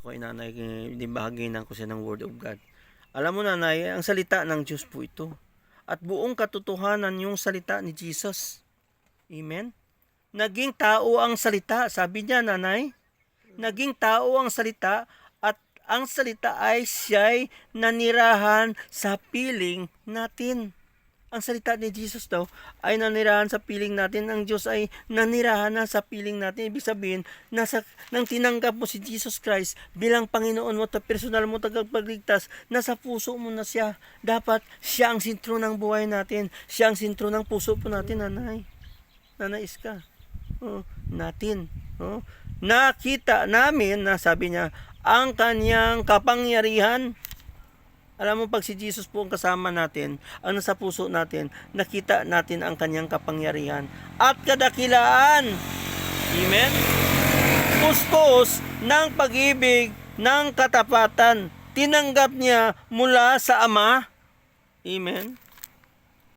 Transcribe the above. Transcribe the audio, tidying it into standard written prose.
kay nanay, bahagi ko siya ng Word of God. Alam mo nanay, ang salita ng Diyos po ito. At buong katotohanan yung salita ni Jesus. Amen? Naging tao ang salita. Sabi niya nanay, naging tao ang salita at ang salita ay siya'y nanirahan sa piling natin. Ang salita ni Jesus daw ay nanirahan sa piling natin. Ang Diyos ay nanirahan na sa piling natin. Ibig sabihin, nang tinanggap mo si Jesus Christ bilang Panginoon mo at personal mo tagapagligtas, nasa puso mo na siya. Dapat siya ang sentro ng buhay natin. Siya ang sentro ng puso po natin, nanay. Nanay Iska. Natin. Nakita namin na sabi niya, ang kanyang kapangyarihan. Alam mo, pag si Jesus po ang kasama natin, ang nasa puso natin, nakita natin ang kanyang kapangyarihan at kadakilaan. Amen? Puspos ng pag-ibig, ng katapatan, tinanggap niya mula sa Ama. Amen?